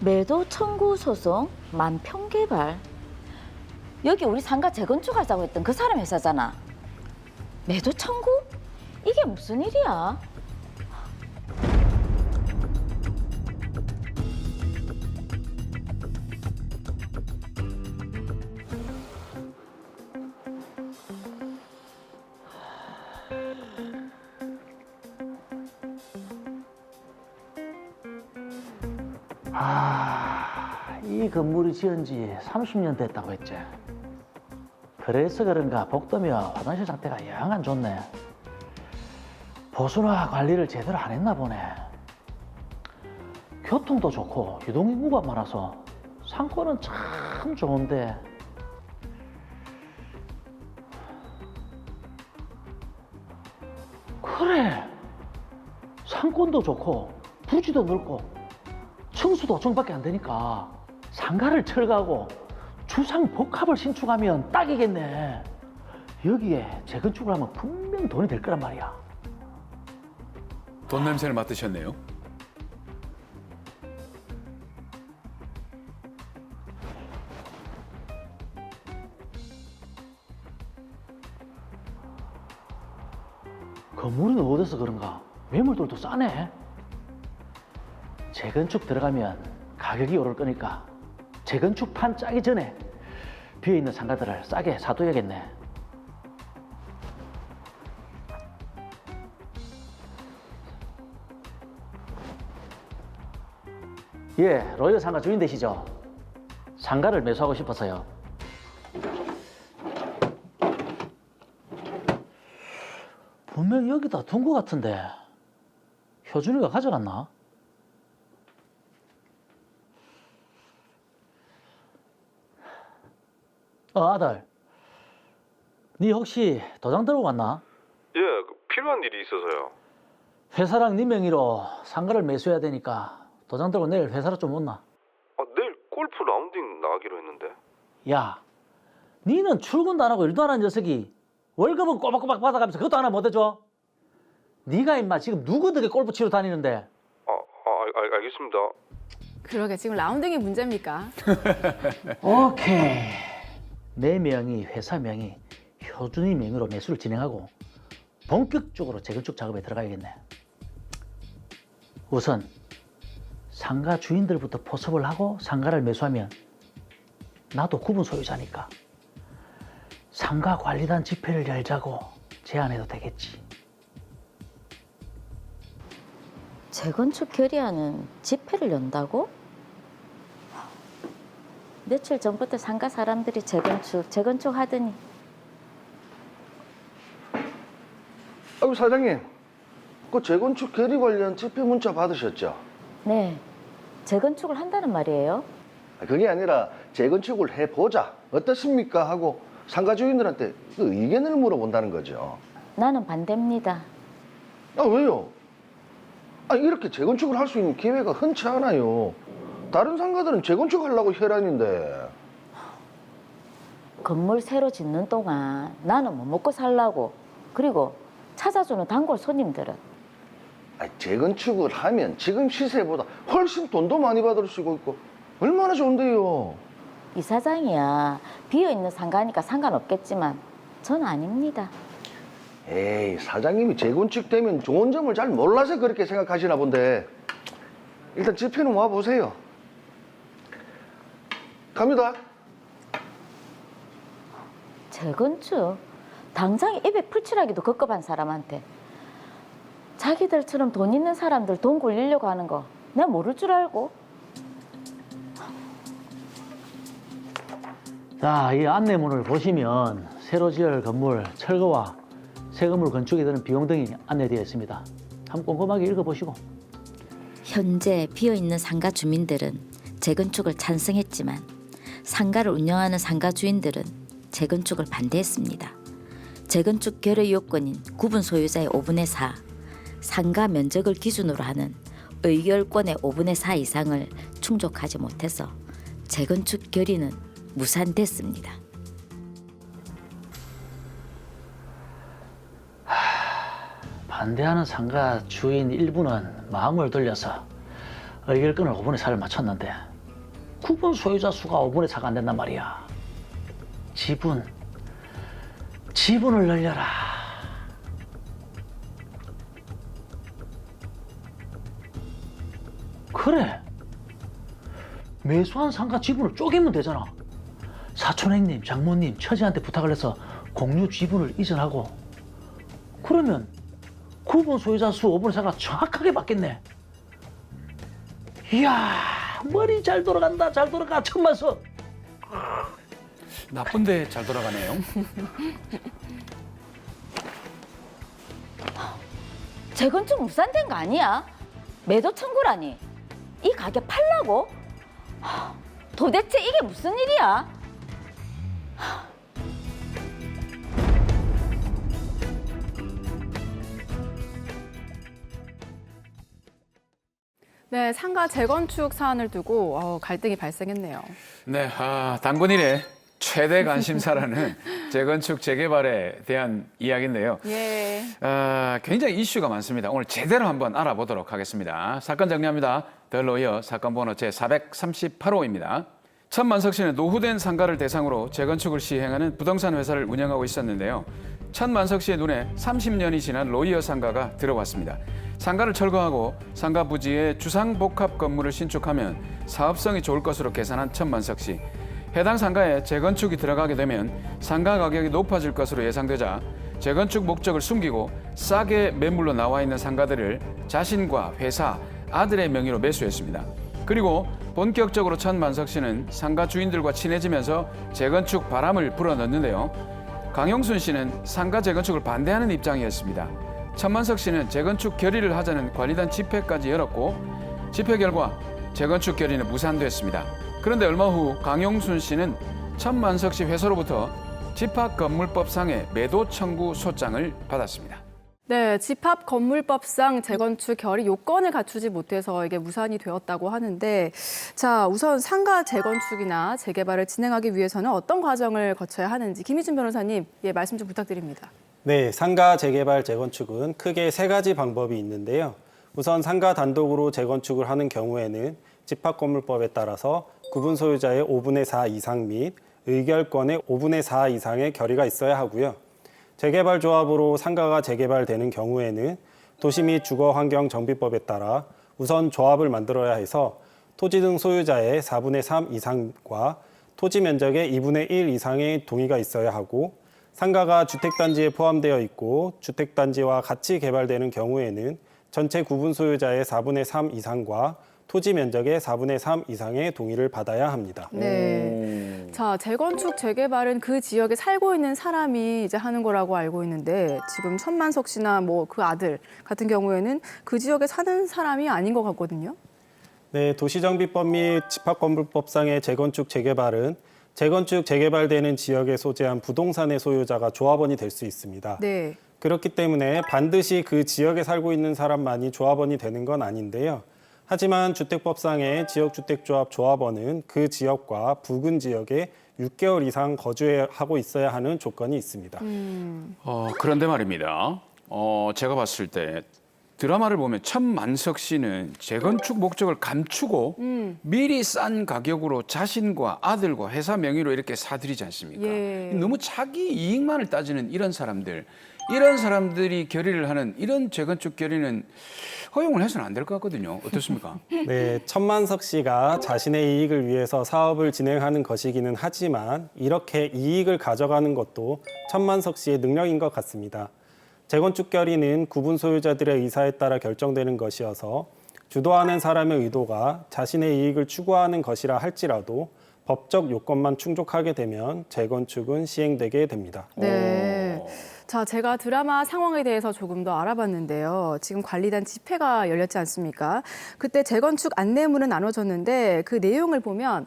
매도 청구 소송 만평개발. 여기 우리 상가 재건축하자고 했던 그 사람 회사잖아. 매도 청구? 이게 무슨 일이야? 이 건물이 지은 지 30년 됐다고 했지. 그래서 그런가 복도며 화장실 상태가 영 안 좋네. 보수나 관리를 제대로 안 했나 보네. 교통도 좋고 유동인구가 많아서 상권은 참 좋은데 그래, 상권도 좋고 부지도 넓고 층수도 정밖에 안 되니까 상가를 철거하고 주상 복합을 신축하면 딱이겠네. 여기에 재건축을 하면 분명 돈이 될 거란 말이야. 돈 냄새를 맡으셨네요. 건물은 어디서 그런가 매물들도 싸네. 재건축 들어가면 가격이 오를 거니까 재건축판 짜기 전에 비어있는 상가들을 싸게 사둬야겠네. 예, 로열 상가 주인 되시죠? 상가를 매수하고 싶어서요. 분명히 여기다 둔 것 같은데 효준이가 가져갔나? 아들, 네 혹시 도장 들고 갔나? 예, 필요한 일이 있어서요. 회사랑 네 명의로 상가를 매수해야 되니까 도장 들고 내일 회사로 좀 온나? 내일 골프 라운딩 나가기로 했는데. 야, 니는 출근도 안 하고 일도 안 하는 녀석이 월급은 꼬박꼬박 받아가면서 그것도 하나 못 해줘? 네가 임마 지금 누구 덕에 골프 치러 다니는데? 알겠습니다. 그러게 지금 라운딩이 문제입니까? 오케이. 내 명의, 회사 명의, 효준이 명의로 매수를 진행하고 본격적으로 재건축 작업에 들어가야겠네. 우선 상가 주인들부터 포섭을 하고 상가를 매수하면 나도 구분 소유자니까 상가 관리단 집회를 열자고 제안해도 되겠지. 재건축 결의안은 집회를 연다고? 며칠 전부터 상가 사람들이 재건축 하더니. 아이고 사장님, 그 재건축 결의 관련 집회 문자 받으셨죠? 네, 재건축을 한다는 말이에요. 그게 아니라 재건축을 해보자 어떻습니까 하고 상가 주인들한테 그 의견을 물어본다는 거죠. 나는 반대입니다. 왜요? 이렇게 재건축을 할 수 있는 기회가 흔치 않아요. 다른 상가들은 재건축하려고 혈안인데. 건물 새로 짓는 동안 나는 뭐 먹고 살라고. 그리고 찾아주는 단골 손님들은. 재건축을 하면 지금 시세보다 훨씬 돈도 많이 받을 수 있고 얼마나 좋은데요. 이사장이야. 비어있는 상가니까 상관없겠지만 전 아닙니다. 에이, 사장님이 재건축 되면 좋은 점을 잘 몰라서 그렇게 생각하시나 본데 일단 집회는 와보세요. 갑니다. 재건축? 당장 입에 풀칠하기도 급급한 사람한테 자기들처럼 돈 있는 사람들 돈 굴리려고 하는 거 내가 모를 줄 알고. 자, 이 안내문을 보시면 새로 지을 건물 철거와 새 건물 건축에 드는 비용 등이 안내되어 있습니다. 한번 꼼꼼하게 읽어보시고. 현재 비어있는 상가 주민들은 재건축을 찬성했지만 상가를 운영하는 상가 주인들은 재건축을 반대했습니다. 재건축 결의 요건인 구분 소유자의 5분의 4, 상가 면적을 기준으로 하는 의결권의 5분의 4 이상을 충족하지 못해서 재건축 결의는 무산됐습니다. 반대하는 상가 주인 일부는 마음을 돌려서 의결권을 5분의 4를 맞췄는데 구분 소유자 수가 5분의 4가 안 된단 말이야. 지분을 늘려라. 그래. 매수한 상가 지분을 쪼개면 되잖아. 사촌형님, 장모님, 처제한테 부탁을 해서 공유 지분을 이전하고, 그러면 구분 소유자 수 5분의 4가 정확하게 맞겠네. 이야, 머리 잘 돌아간다. 잘 돌아가. 천만석. 나쁜데 잘 돌아가네요. 재건축 무산된 거 아니야? 매도 청구라니. 이 가게 팔라고? 도대체 이게 무슨 일이야? 네, 상가 재건축 사안을 두고 갈등이 발생했네요. 네, 당군 일의 최대 관심사라는 재건축 재개발에 대한 이야기인데요. 예. 굉장히 이슈가 많습니다. 오늘 제대로 한번 알아보도록 하겠습니다. 사건 정리합니다. 더 로이어 사건 번호 제438호입니다. 천만석 씨는 노후된 상가를 대상으로 재건축을 시행하는 부동산 회사를 운영하고 있었는데요. 천만석 씨의 눈에 30년이 지난 로이어 상가가 들어왔습니다. 상가를 철거하고 상가 부지에 주상복합 건물을 신축하면 사업성이 좋을 것으로 계산한 천만석 씨. 해당 상가에 재건축이 들어가게 되면 상가 가격이 높아질 것으로 예상되자 재건축 목적을 숨기고 싸게 매물로 나와 있는 상가들을 자신과 회사, 아들의 명의로 매수했습니다. 그리고 본격적으로 천만석 씨는 상가 주인들과 친해지면서 재건축 바람을 불어넣는데요. 강용순 씨는 상가 재건축을 반대하는 입장이었습니다. 천만석 씨는 재건축 결의를 하자는 관리단 집회까지 열었고 집회 결과 재건축 결의는 무산됐습니다. 그런데 얼마 후 강용순 씨는 천만석 씨 회사로부터 집합건물법상의 매도 청구 소장을 받았습니다. 네, 집합건물법상 재건축 결의 요건을 갖추지 못해서 이게 무산이 되었다고 하는데, 자, 우선 상가 재건축이나 재개발을 진행하기 위해서는 어떤 과정을 거쳐야 하는지 김희준 변호사님, 말씀 좀 부탁드립니다. 네, 상가 재개발 재건축은 크게 세 가지 방법이 있는데요. 우선 상가 단독으로 재건축을 하는 경우에는 집합건물법에 따라서 구분 소유자의 5분의 4 이상 및 의결권의 5분의 4 이상의 결의가 있어야 하고요. 재개발 조합으로 상가가 재개발되는 경우에는 도시 및 주거환경정비법에 따라 우선 조합을 만들어야 해서 토지 등 소유자의 4분의 3 이상과 토지 면적의 2분의 1 이상의 동의가 있어야 하고, 상가가 주택단지에 포함되어 있고 주택단지와 같이 개발되는 경우에는 전체 구분 소유자의 4분의 3 이상과 토지 면적의 4분의 3 이상의 동의를 받아야 합니다. 네. 자, 재건축, 재개발은 그 지역에 살고 있는 사람이 이제 하는 거라고 알고 있는데, 지금 천만석 씨나 그 아들 같은 경우에는 그 지역에 사는 사람이 아닌 것 같거든요. 네, 도시정비법 및 집합건물법상의 재건축, 재개발은 재건축, 재개발되는 지역에 소재한 부동산의 소유자가 조합원이 될 수 있습니다. 네. 그렇기 때문에 반드시 그 지역에 살고 있는 사람만이 조합원이 되는 건 아닌데요. 하지만 주택법상의 지역주택조합 조합원은 그 지역과 부근 지역에 6개월 이상 거주하고 있어야 하는 조건이 있습니다. 그런데 말입니다. 제가 봤을 때 드라마를 보면 천만석 씨는 재건축 목적을 감추고 미리 싼 가격으로 자신과 아들과 회사 명의로 이렇게 사들이지 않습니까? 예. 너무 자기 이익만을 따지는 이런 사람들이 결의를 하는 이런 재건축 결의는 허용을 해서는 안 될 것 같거든요. 어떻습니까? 네, 천만석 씨가 자신의 이익을 위해서 사업을 진행하는 것이기는 하지만 이렇게 이익을 가져가는 것도 천만석 씨의 능력인 것 같습니다. 재건축 결의는 구분 소유자들의 의사에 따라 결정되는 것이어서 주도하는 사람의 의도가 자신의 이익을 추구하는 것이라 할지라도 법적 요건만 충족하게 되면 재건축은 시행되게 됩니다. 네. 자, 제가 드라마 상황에 대해서 조금 더 알아봤는데요. 지금 관리단 집회가 열렸지 않습니까? 그때 재건축 안내문은 나눠졌는데 그 내용을 보면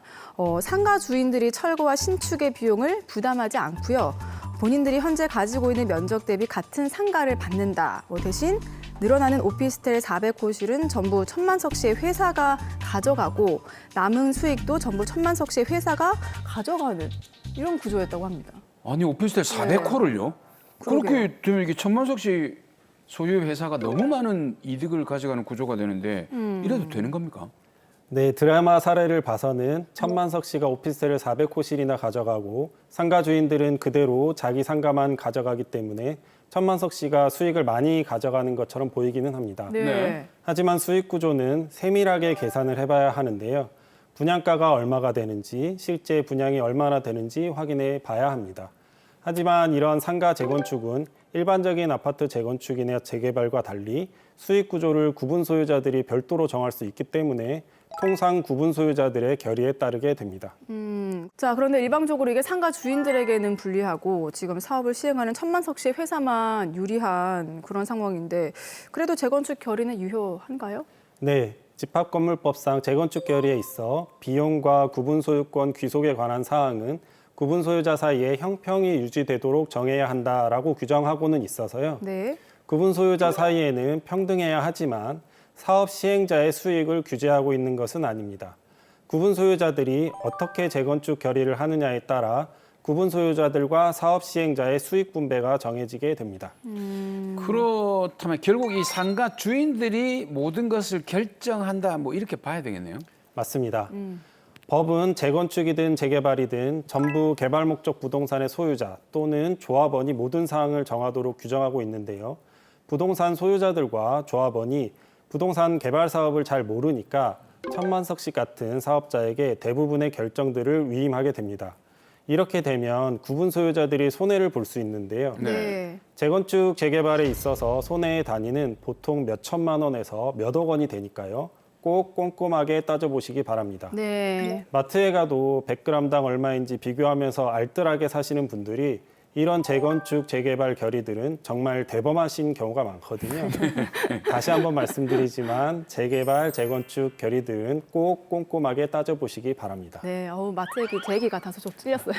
상가 주인들이 철거와 신축의 비용을 부담하지 않고요. 본인들이 현재 가지고 있는 면적 대비 같은 상가를 받는다. 대신 늘어나는 오피스텔 400호실은 전부 천만석 씨의 회사가 가져가고 남은 수익도 전부 천만석 씨의 회사가 가져가는 이런 구조였다고 합니다. 아니 오피스텔 400호를요? 그렇게 되면 이게 천만석 씨 소유의 회사가 너무 많은 이득을 가져가는 구조가 되는데 이래도 되는 겁니까? 네, 드라마 사례를 봐서는 천만석 씨가 오피스텔을 400호실이나 가져가고 상가 주인들은 그대로 자기 상가만 가져가기 때문에 천만석 씨가 수익을 많이 가져가는 것처럼 보이기는 합니다. 네. 하지만 수익 구조는 세밀하게 계산을 해봐야 하는데요. 분양가가 얼마가 되는지, 실제 분양이 얼마나 되는지 확인해 봐야 합니다. 하지만 이런 상가 재건축은 일반적인 아파트 재건축이나 재개발과 달리 수익 구조를 구분 소유자들이 별도로 정할 수 있기 때문에 통상 구분 소유자들의 결의에 따르게 됩니다. 자, 그런데 일방적으로 이게 상가 주인들에게는 불리하고 지금 사업을 시행하는 천만석 씨 회사만 유리한 그런 상황인데 그래도 재건축 결의는 유효한가요? 네, 집합건물법상 재건축 결의에 있어 비용과 구분 소유권 귀속에 관한 사항은 구분 소유자 사이에 형평이 유지되도록 정해야 한다라고 규정하고는 있어서요. 네. 구분 소유자 사이에는 평등해야 하지만 사업 시행자의 수익을 규제하고 있는 것은 아닙니다. 구분 소유자들이 어떻게 재건축 결의를 하느냐에 따라 구분 소유자들과 사업 시행자의 수익 분배가 정해지게 됩니다. 그렇다면 결국 이 상가 주인들이 모든 것을 결정한다 뭐 이렇게 봐야 되겠네요. 맞습니다. 법은 재건축이든 재개발이든 전부 개발 목적 부동산의 소유자 또는 조합원이 모든 사항을 정하도록 규정하고 있는데요. 부동산 소유자들과 조합원이 부동산 개발 사업을 잘 모르니까 천만석 씨 같은 사업자에게 대부분의 결정들을 위임하게 됩니다. 이렇게 되면 구분 소유자들이 손해를 볼 수 있는데요. 네. 재건축 재개발에 있어서 손해의 단위는 보통 몇 천만 원에서 몇 억 원이 되니까요. 꼭 꼼꼼하게 따져보시기 바랍니다. 네. 마트에 가도 100g당 얼마인지 비교하면서 알뜰하게 사시는 분들이 이런 재건축, 재개발 결의들은 정말 대범하신 경우가 많거든요. 다시 한번 말씀드리지만 재개발, 재건축 결의들은 꼭 꼼꼼하게 따져보시기 바랍니다. 네. 마트 얘기 제 얘기 같아서 좀 찔렸어요.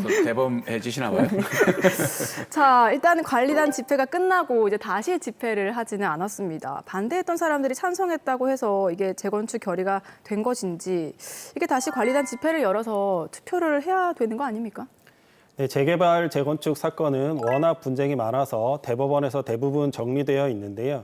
또 대범해지시나 봐요. 자, 일단 관리단 집회가 끝나고 이제 다시 집회를 하지는 않았습니다. 반대했던 사람들이 찬성했다고 해서 이게 재건축 결의가 된 것인지 이게 다시 관리단 집회를 열어서 투표를 해야 되는 거 아닙니까? 네, 재개발, 재건축 사건은 워낙 분쟁이 많아서 대법원에서 대부분 정리되어 있는데요.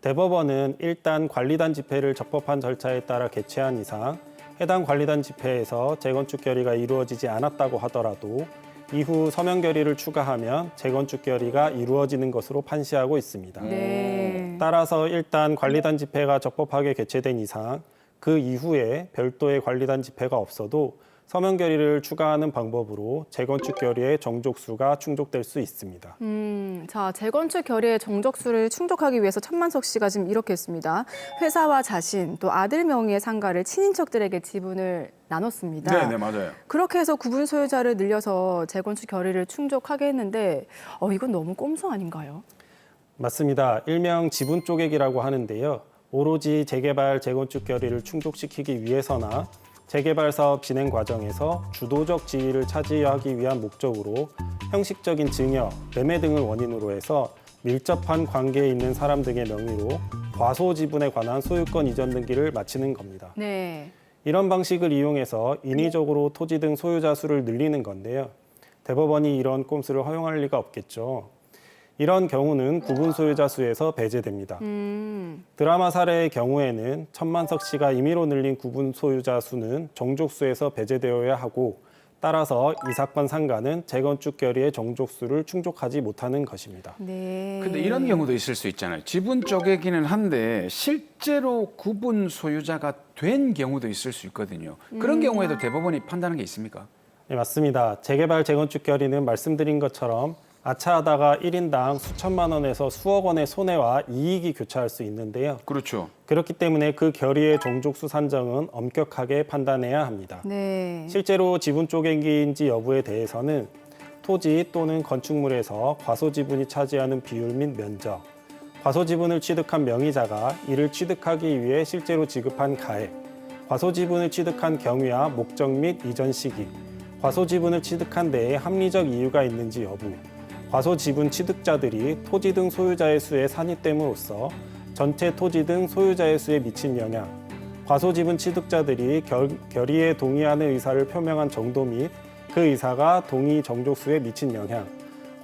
대법원은 일단 관리단 집회를 적법한 절차에 따라 개최한 이상 해당 관리단 집회에서 재건축 결의가 이루어지지 않았다고 하더라도 이후 서명 결의를 추가하면 재건축 결의가 이루어지는 것으로 판시하고 있습니다. 네. 따라서 일단 관리단 집회가 적법하게 개최된 이상 그 이후에 별도의 관리단 집회가 없어도 서명 결의를 추가하는 방법으로 재건축 결의의 정족수가 충족될 수 있습니다. 자, 재건축 결의의 정족수를 충족하기 위해서 천만석 씨가 지금 이렇게 했습니다. 회사와 자신, 또 아들 명의의 상가를 친인척들에게 지분을 나눴습니다. 네, 맞아요. 그렇게 해서 구분 소유자를 늘려서 재건축 결의를 충족하게 했는데 이건 너무 꼼수 아닌가요? 맞습니다. 일명 지분 쪼개기라고 하는데요. 오로지 재개발, 재건축 결의를 충족시키기 위해서나 재개발 사업 진행 과정에서 주도적 지위를 차지하기 위한 목적으로 형식적인 증여, 매매 등을 원인으로 해서 밀접한 관계에 있는 사람 등의 명의로 과소 지분에 관한 소유권 이전 등기를 마치는 겁니다. 네. 이런 방식을 이용해서 인위적으로 토지 등 소유자 수를 늘리는 건데요. 대법원이 이런 꼼수를 허용할 리가 없겠죠. 이런 경우는 구분 소유자 수에서 배제됩니다. 드라마 사례의 경우에는 천만석 씨가 임의로 늘린 구분 소유자 수는 정족수에서 배제되어야 하고 따라서 이 사건 상가는 재건축 결의의 정족수를 충족하지 못하는 것입니다. 네. 근데 이런 경우도 있을 수 있잖아요. 지분 쪼개기는 한데 실제로 구분 소유자가 된 경우도 있을 수 있거든요. 그런 경우에도 대법원이 판단한 게 있습니까? 네, 맞습니다. 재개발, 재건축 결의는 말씀드린 것처럼 아차하다가 1인당 수천만 원에서 수억 원의 손해와 이익이 교차할 수 있는데요. 그렇죠. 그렇기 때문에 그 결의의 정족수 산정은 엄격하게 판단해야 합니다. 네. 실제로 지분 쪼개기인지 여부에 대해서는 토지 또는 건축물에서 과소 지분이 차지하는 비율 및 면적, 과소 지분을 취득한 명의자가 이를 취득하기 위해 실제로 지급한 가액, 과소 지분을 취득한 경위와 목적 및 이전 시기, 과소 지분을 취득한 데에 합리적 이유가 있는지 여부, 과소 지분 취득자들이 토지 등 소유자의 수에 산입됨으로써 전체 토지 등 소유자의 수에 미친 영향, 과소 지분 취득자들이 결의에 동의하는 의사를 표명한 정도 및 그 의사가 동의 정족수에 미친 영향,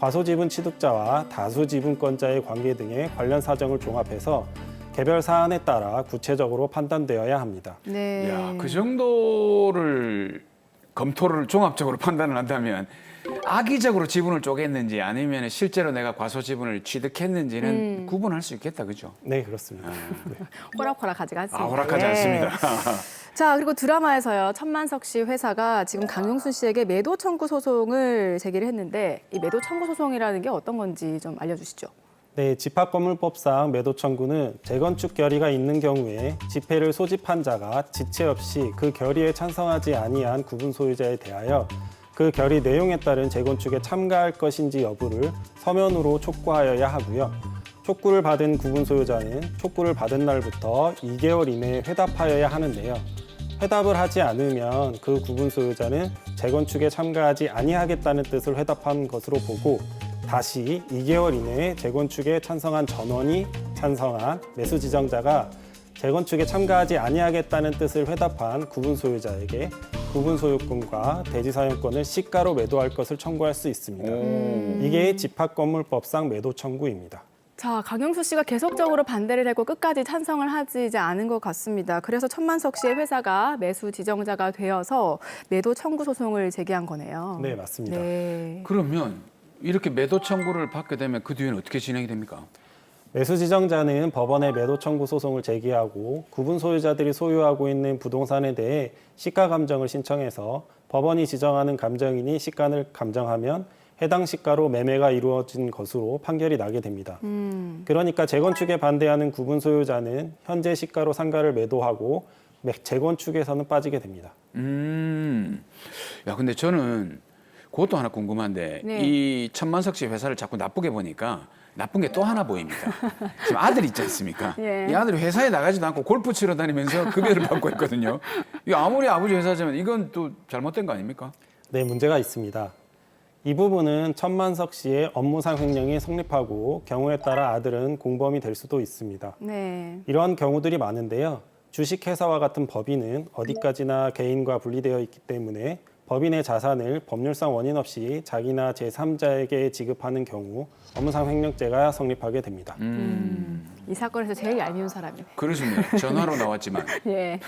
과소 지분 취득자와 다수 지분권자의 관계 등의 관련 사정을 종합해서 개별 사안에 따라 구체적으로 판단되어야 합니다. 네. 야, 그 정도를 검토를 종합적으로 판단을 한다면 악의적으로 지분을 쪼갰는지 아니면 실제로 내가 과소 지분을 취득했는지는 구분할 수 있겠다, 그죠? 네, 그렇습니다. 호락호락하지가 않습니다. 호락하지 예. 않습니다. 자, 그리고 드라마에서요. 천만석 씨 회사가 지금 강용순 씨에게 매도 청구 소송을 제기를 했는데 이 매도 청구 소송이라는 게 어떤 건지 좀 알려주시죠. 네, 집합건물법상 매도 청구는 재건축 결의가 있는 경우에 집회를 소집한 자가 지체 없이 그 결의에 찬성하지 아니한 구분 소유자에 대하여 그 결의 내용에 따른 재건축에 참가할 것인지 여부를 서면으로 촉구하여야 하고요. 촉구를 받은 구분 소유자는 촉구를 받은 날부터 2개월 이내에 회답하여야 하는데요. 회답을 하지 않으면 그 구분 소유자는 재건축에 참가하지 아니하겠다는 뜻을 회답한 것으로 보고 다시 2개월 이내에 재건축에 찬성한 전원이 찬성한 매수 지정자가 재건축에 참가하지 아니하겠다는 뜻을 회답한 구분 소유자에게 구분 소유권과 대지 사용권을 시가로 매도할 것을 청구할 수 있습니다. 이게 집합건물법상 매도 청구입니다. 자, 강용수 씨가 계속적으로 반대를 하고 끝까지 찬성을 하지 이제 않은 것 같습니다. 그래서 천만석 씨의 회사가 매수 지정자가 되어서 매도 청구 소송을 제기한 거네요. 네, 맞습니다. 네. 그러면 이렇게 매도 청구를 받게 되면 그 뒤에는 어떻게 진행이 됩니까? 매수 지정자는 법원에 매도 청구 소송을 제기하고 구분 소유자들이 소유하고 있는 부동산에 대해 시가 감정을 신청해서 법원이 지정하는 감정인이 시가를 감정하면 해당 시가로 매매가 이루어진 것으로 판결이 나게 됩니다. 그러니까 재건축에 반대하는 구분 소유자는 현재 시가로 상가를 매도하고 재건축에서는 빠지게 됩니다. 야, 근데 저는 그것도 하나 궁금한데 네. 이 천만석 씨 회사를 자꾸 나쁘게 보니까 나쁜 게 또 하나 보입니다. 지금 아들 있지 않습니까? 예. 이 아들이 회사에 나가지도 않고 골프 치러 다니면서 급여를 받고 있거든요. 이거 아무리 아버지 회사지만 이건 또 잘못된 거 아닙니까? 네, 문제가 있습니다. 이 부분은 천만석 씨의 업무상 횡령이 성립하고 경우에 따라 아들은 공범이 될 수도 있습니다. 네. 이러한 경우들이 많은데요. 주식회사와 같은 법인은 어디까지나 개인과 분리되어 있기 때문에 법인의 자산을 법률상 원인 없이 자기나 제3자에게 지급하는 경우 업무상 횡령죄가 성립하게 됩니다. 이 사건에서 제일 얄미운 사람이네. 그러시네요. 전화로 나왔지만. 예.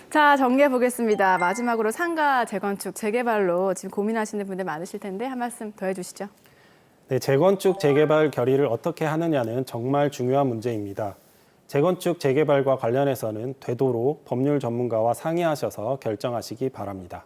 자, 정리해 보겠습니다. 마지막으로 상가 재건축, 재개발로 지금 고민하시는 분들 많으실 텐데 한 말씀 더 해주시죠. 네, 재건축, 재개발 결의를 어떻게 하느냐는 정말 중요한 문제입니다. 재건축, 재개발과 관련해서는 되도록 법률 전문가와 상의하셔서 결정하시기 바랍니다.